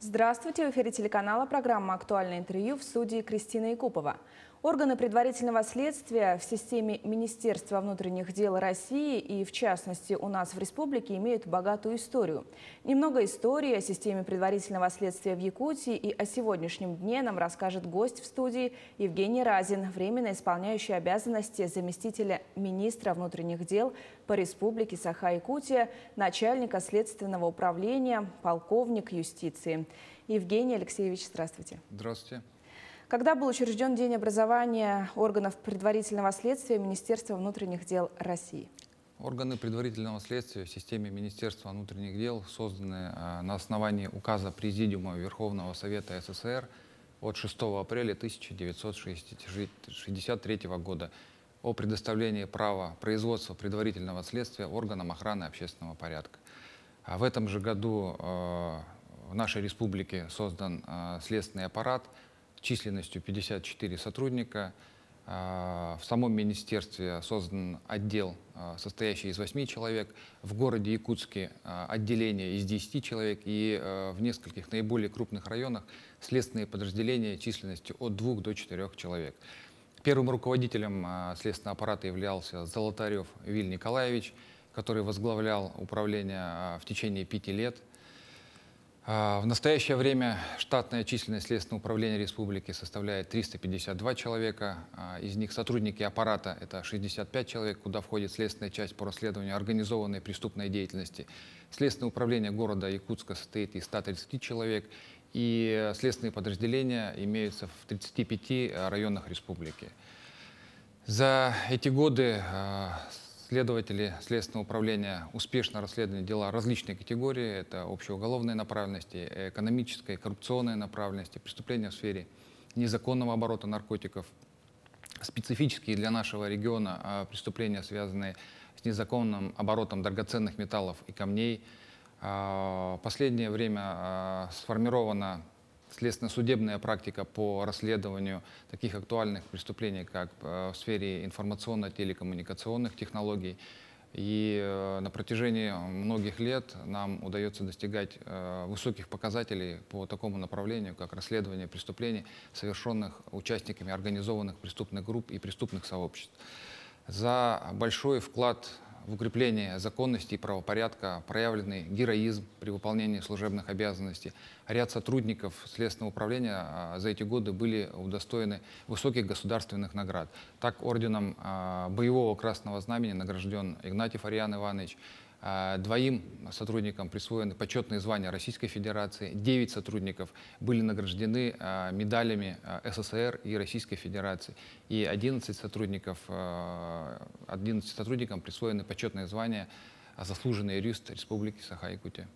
Здравствуйте! В эфире телеканала программа «Актуальное интервью», в студии Кристина Якупова. Органы предварительного следствия в системе Министерства внутренних дел России и, в частности, у нас в республике имеют богатую историю. Немного истории о системе предварительного следствия в Якутии и о сегодняшнем дне нам расскажет гость в студии Евгений Разин, временно исполняющий обязанности заместителя министра внутренних дел по республике Саха-Якутия, начальника следственного управления, полковник юстиции. Евгений Алексеевич, здравствуйте. Здравствуйте. Когда был учрежден День образования органов предварительного следствия Министерства внутренних дел России? Органы предварительного следствия в системе Министерства внутренних дел созданы на основании указа Президиума Верховного Совета СССР от 6 апреля 1963 года о предоставлении права производства предварительного следствия органам охраны общественного порядка. В этом же году в нашей республике создан следственный аппарат численностью 54 сотрудника. В самом министерстве создан отдел, состоящий из 8 человек. В городе Якутске отделение из 10 человек. И в нескольких наиболее крупных районах следственные подразделения численностью от 2 до 4 человек. Первым руководителем следственного аппарата являлся Золотарев Виль Николаевич, который возглавлял управление в течение 5 лет. В настоящее время штатная численность Следственного управления республики составляет 352 человека. Из них сотрудники аппарата — это 65 человек, куда входит следственная часть по расследованию организованной преступной деятельности. Следственное управление города Якутска состоит из 130 человек, и следственные подразделения имеются в 35 районах республики. За эти годы следователи Следственного управления успешно расследовали дела различной категории. Это общеуголовной направленности, экономической, коррупционной направленности, преступления в сфере незаконного оборота наркотиков, специфические для нашего региона преступления, связанные с незаконным оборотом драгоценных металлов и камней. В последнее время сформирована следственно-судебная практика по расследованию таких актуальных преступлений, как в сфере информационно-телекоммуникационных технологий. И на протяжении многих лет нам удается достигать высоких показателей по такому направлению, как расследование преступлений, совершенных участниками организованных преступных групп и преступных сообществ. За большой вклад в укрепление законности и правопорядка, проявленный героизм при выполнении служебных обязанностей. Ряд сотрудников Следственного управления за эти годы были удостоены высоких государственных наград. Так, орденом Боевого Красного Знамени награжден Игнатьев Ариан Иванович. 2 сотрудникам присвоены почетные звания Российской Федерации, 9 сотрудников были награждены медалями СССР и Российской Федерации, и 11 сотрудникам присвоены почетные звания «Заслуженный юрист Республики Саха-Якутия».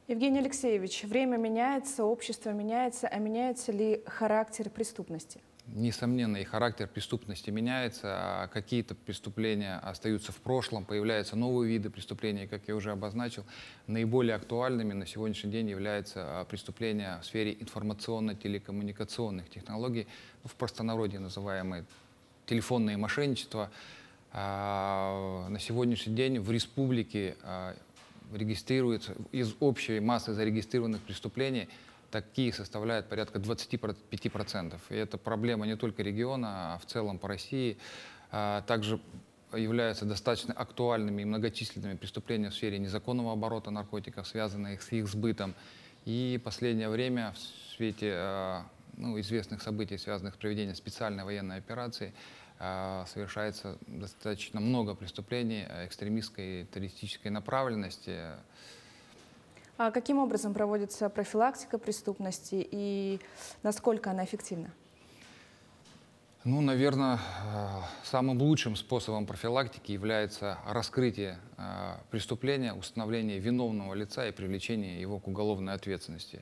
Евгений Алексеевич, время меняется, общество меняется, а меняется ли характер преступности? Несомненно, и характер преступности меняется, а какие-то преступления остаются в прошлом, появляются новые виды преступлений, как я уже обозначил. Наиболее актуальными на сегодняшний день являются преступления в сфере информационно-телекоммуникационных технологий, в простонародье называемые телефонные мошенничества. На сегодняшний день в республике регистрируется из общей массы зарегистрированных преступлений, такие составляют порядка 25%. И это проблема не только региона, а в целом по России. Также являются достаточно актуальными и многочисленными преступления в сфере незаконного оборота наркотиков, связанные с их сбытом. И в последнее время в свете известных событий, связанных с проведением специальной военной операции, совершается достаточно много преступлений экстремистской и террористической направленности. А каким образом проводится профилактика преступности и насколько она эффективна? Ну, наверное, самым лучшим способом профилактики является раскрытие преступления, установление виновного лица и привлечение его к уголовной ответственности.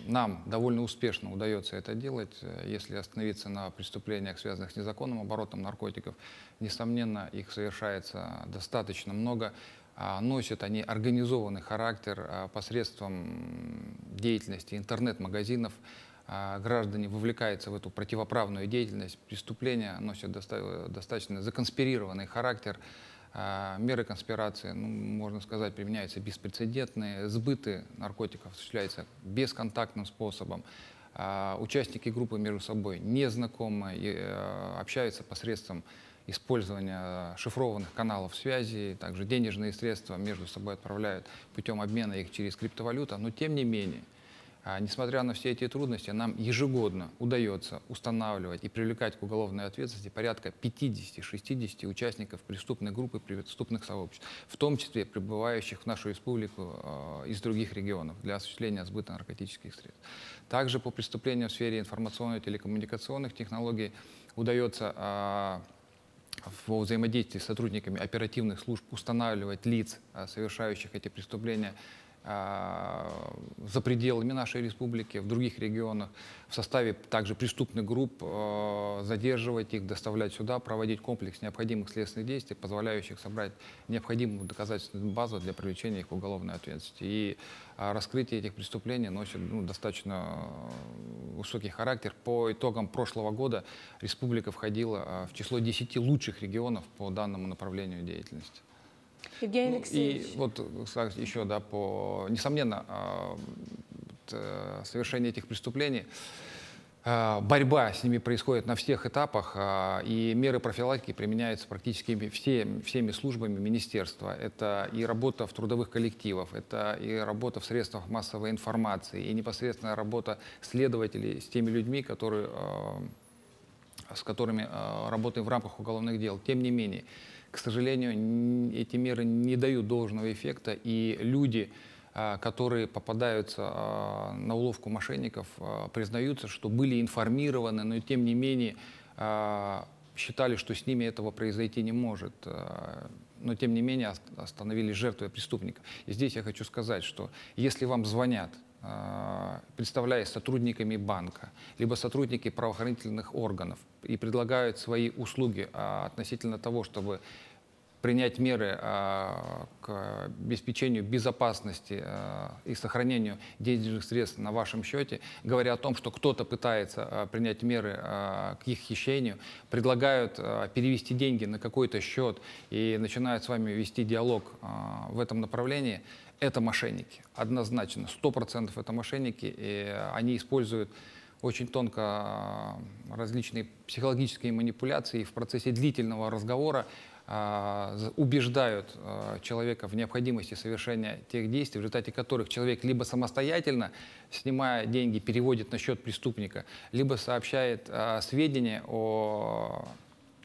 Нам довольно успешно удается это делать. Если остановиться на преступлениях, связанных с незаконным оборотом наркотиков, несомненно, их совершается достаточно много. Носят они организованный характер посредством деятельности интернет-магазинов. Граждане вовлекаются в эту противоправную деятельность. Преступления носят достаточно законспирированный характер. Меры конспирации, ну, можно сказать, применяются беспрецедентные. Сбыты наркотиков осуществляются бесконтактным способом. Участники группы между собой не знакомы и общаются посредством использования шифрованных каналов связи. Также денежные средства между собой отправляют путем обмена их через криптовалюту. Но тем не менее, несмотря на все эти трудности, нам ежегодно удается устанавливать и привлекать к уголовной ответственности порядка 50-60 участников преступной группы, преступных сообществ, в том числе прибывающих в нашу республику из других регионов для осуществления сбыта наркотических средств. Также по преступлениям в сфере информационно-телекоммуникационных технологий удается во взаимодействии с сотрудниками оперативных служб устанавливать лиц, совершающих эти преступления, за пределами нашей республики, в других регионах, в составе также преступных групп, задерживать их, доставлять сюда, проводить комплекс необходимых следственных действий, позволяющих собрать необходимую доказательственную базу для привлечения их к уголовной ответственности. И раскрытие этих преступлений носит достаточно высокий характер. По итогам прошлого года республика входила в число 10 лучших регионов по данному направлению деятельности. Евгений Алексеевич. И вот, кстати, еще, да, несомненно, совершение этих преступлений, борьба с ними происходит на всех этапах, и меры профилактики применяются практически всеми службами министерства. Это и работа в трудовых коллективах, это и работа в средствах массовой информации, и непосредственная работа следователей с теми людьми, с которыми работаем в рамках уголовных дел. Тем не менее, к сожалению, эти меры не дают должного эффекта, и люди, которые попадаются на уловку мошенников, признаются, что были информированы, но тем не менее считали, что с ними этого произойти не может, но тем не менее становились жертвой преступников. И здесь я хочу сказать, что если вам звонят, представляясь сотрудниками банка, либо сотрудники правоохранительных органов, и предлагают свои услуги относительно того, чтобы принять меры к обеспечению безопасности и сохранению денежных средств на вашем счете, говоря о том, что кто-то пытается принять меры к их хищению, предлагают перевести деньги на какой-то счет и начинают с вами вести диалог в этом направлении, это мошенники. Однозначно, 100% это мошенники, и они используют очень тонко различные психологические манипуляции, и в процессе длительного разговора убеждают человека в необходимости совершения тех действий, в результате которых человек либо самостоятельно, снимая деньги, переводит на счет преступника, либо сообщает сведения о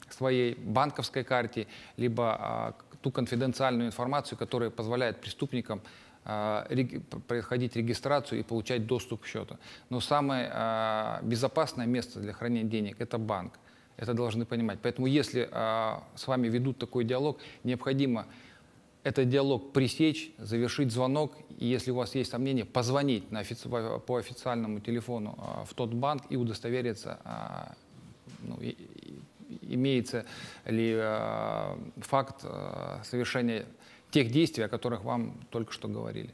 своей банковской карте, либо ту конфиденциальную информацию, которая позволяет преступникам происходить регистрацию и получать доступ к счету. Но самое безопасное место для хранения денег – это банк. Это должны понимать. Поэтому если с вами ведут такой диалог, необходимо этот диалог пресечь, завершить звонок. И если у вас есть сомнения, позвонить по официальному телефону в тот банк и удостовериться, имеется ли факт совершения тех действий, о которых вам только что говорили.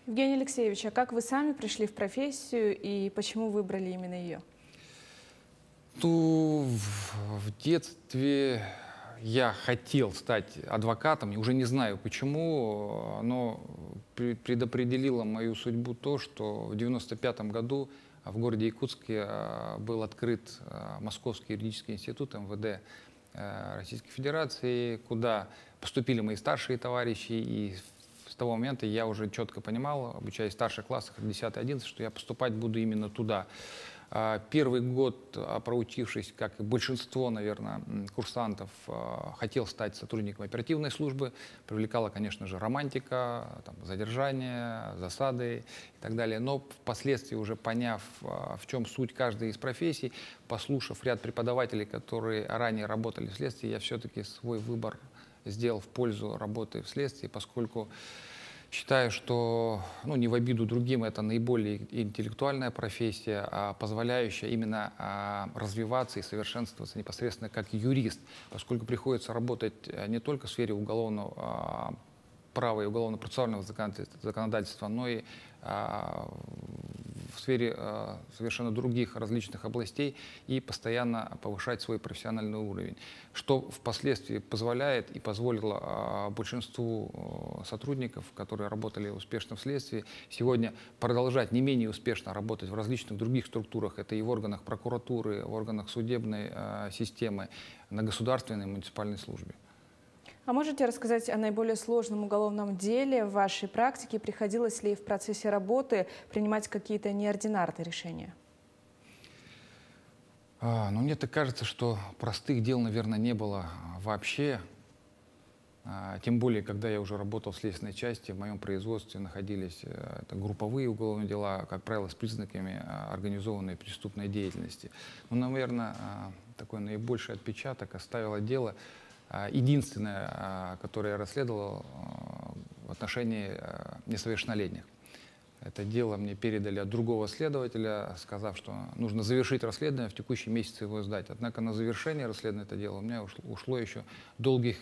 Евгений Алексеевич, а как вы сами пришли в профессию и почему выбрали именно ее? В детстве я хотел стать адвокатом, уже не знаю почему, но предопределило мою судьбу то, что в 1995 году в городе Якутске был открыт Московский юридический институт МВД Российской Федерации, куда поступили мои старшие товарищи, и с того момента я уже четко понимал, обучаясь в старших классах, 10-11, что я поступать буду именно туда. Первый год, проучившись, как и большинство, наверное, курсантов, хотел стать сотрудником оперативной службы. Привлекала, конечно же, романтика, задержание, засады и так далее. Но впоследствии, уже поняв, в чем суть каждой из профессий, послушав ряд преподавателей, которые ранее работали в следствии, я все-таки свой выбор сделал в пользу работы в следствии, поскольку считаю, что, не в обиду другим, это наиболее интеллектуальная профессия, позволяющая именно развиваться и совершенствоваться непосредственно как юрист, поскольку приходится работать не только в сфере уголовного права и уголовно-процессуального законодательства, но и в сфере совершенно других различных областей и постоянно повышать свой профессиональный уровень, что впоследствии позволяет и позволило большинству сотрудников, которые работали успешно в следствии, сегодня продолжать не менее успешно работать в различных других структурах, это и в органах прокуратуры, в органах судебной системы, на государственной и муниципальной службе. А можете рассказать о наиболее сложном уголовном деле в вашей практике? Приходилось ли в процессе работы принимать какие-то неординарные решения? Ну, мне так кажется, что простых дел, наверное, не было вообще. Тем более, когда я уже работал в следственной части, в моем производстве находились это групповые уголовные дела, как правило, с признаками организованной преступной деятельности. Ну, наверное, такой наибольший отпечаток оставило дело, единственное, которое я расследовал в отношении несовершеннолетних. Это дело мне передали от другого следователя, сказав, что нужно завершить расследование, в текущий месяц его сдать. Однако на завершение расследования этого дела у меня ушло еще долгих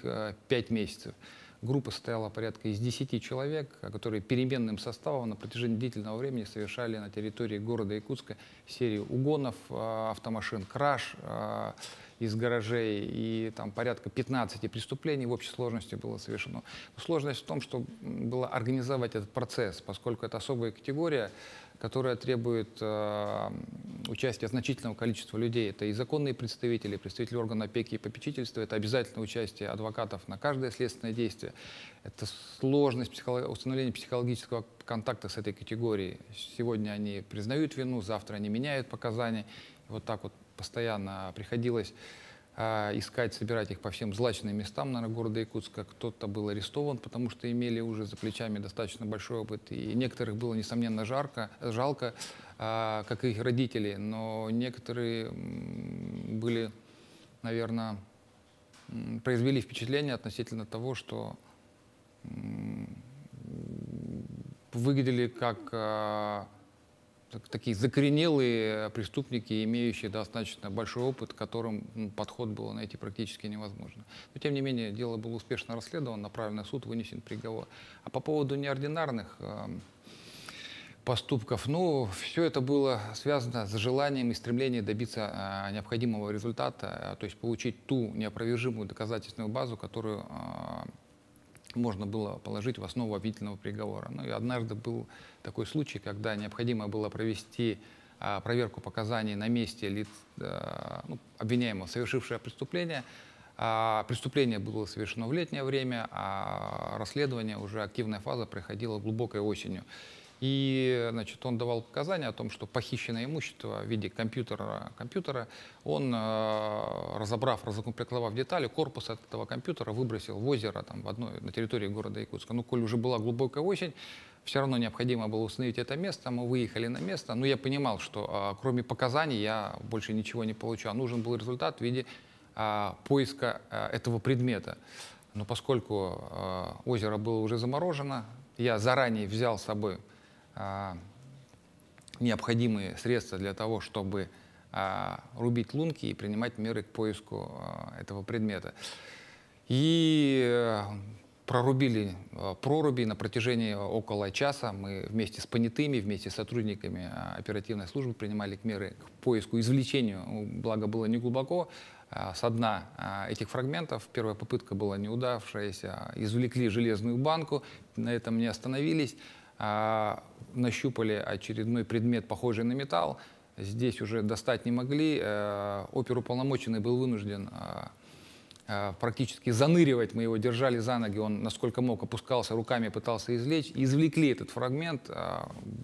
5 месяцев. Группа состояла порядка из 10 человек, которые переменным составом на протяжении длительного времени совершали на территории города Якутска серию угонов автомашин, краж из гаражей, и там порядка 15 преступлений в общей сложности было совершено. Но сложность в том, что было организовать этот процесс, поскольку это особая категория, которая требует участия значительного количества людей. Это и законные представители, представители органов опеки и попечительства, это обязательное участие адвокатов на каждое следственное действие. Это сложность установления психологического контакта с этой категорией. Сегодня они признают вину, завтра они меняют показания. И вот так вот постоянно приходилось искать, собирать их по всем злачным местам, наверное, города Якутска. Кто-то был арестован, потому что имели уже за плечами достаточно большой опыт. И некоторых было, несомненно, жалко, как и их родителей. Но некоторые были, наверное, произвели впечатление относительно того, что выглядели как такие закоренелые преступники, имеющие достаточно большой опыт, которым подход было найти практически невозможно. Но, тем не менее, дело было успешно расследовано, направлено в суд, вынесен приговор. А по поводу неординарных поступков, ну, все это было связано с желанием и стремлением добиться необходимого результата, то есть получить ту неопровержимую доказательственную базу, которую можно было положить в основу обвинительного приговора. Ну и однажды был такой случай, когда необходимо было провести проверку показаний на месте обвиняемого, совершившего преступление. Преступление было совершено в летнее время, а расследование, уже активная фаза, проходила глубокой осенью. И, значит, он давал показания о том, что похищенное имущество в виде компьютера, он, разобрав, разукомплектовав детали, корпус от этого компьютера выбросил в озеро на территории города Якутска. Ну, коль уже была глубокая осень, все равно необходимо было установить это место. Мы выехали на место, но я понимал, что кроме показаний я больше ничего не получал. Нужен был результат в виде поиска этого предмета. Но поскольку озеро было уже заморожено, я заранее взял с собой необходимые средства для того, чтобы рубить лунки и принимать меры к поиску этого предмета. И прорубили проруби на протяжении около часа. Мы вместе с понятыми, вместе с сотрудниками оперативной службы принимали меры к поиску, извлечению, благо было не глубоко, со дна этих фрагментов. Первая попытка была неудавшаяся. Извлекли железную банку, на этом не остановились. Нащупали очередной предмет, похожий на металл. Здесь уже достать не могли. Оперуполномоченный был вынужден практически заныривать. Мы его держали за ноги. Он, насколько мог, опускался руками, пытался извлечь. Извлекли этот фрагмент.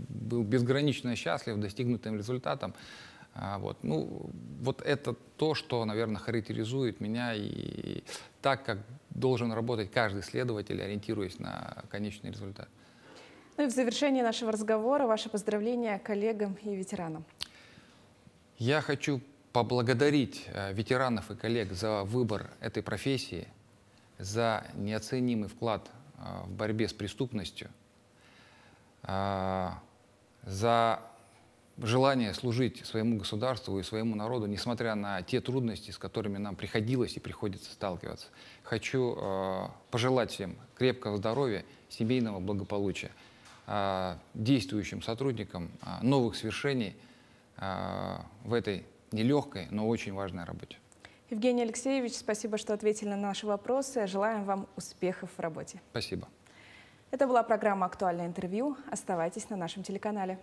Был безгранично счастлив достигнутым результатом. Вот. Ну, вот это то, что, наверное, характеризует меня и так, как должен работать каждый следователь, ориентируясь на конечный результат. Ну и в завершении нашего разговора ваше поздравление коллегам и ветеранам. Я хочу поблагодарить ветеранов и коллег за выбор этой профессии, за неоценимый вклад в борьбе с преступностью, за желание служить своему государству и своему народу, несмотря на те трудности, с которыми нам приходилось и приходится сталкиваться. Хочу пожелать всем крепкого здоровья, семейного благополучия. действующим сотрудникам новых свершений в этой нелегкой, но очень важной работе. Евгений Алексеевич, спасибо, что ответили на наши вопросы. Желаем вам успехов в работе. Спасибо. Это была программа «Актуальное интервью». Оставайтесь на нашем телеканале.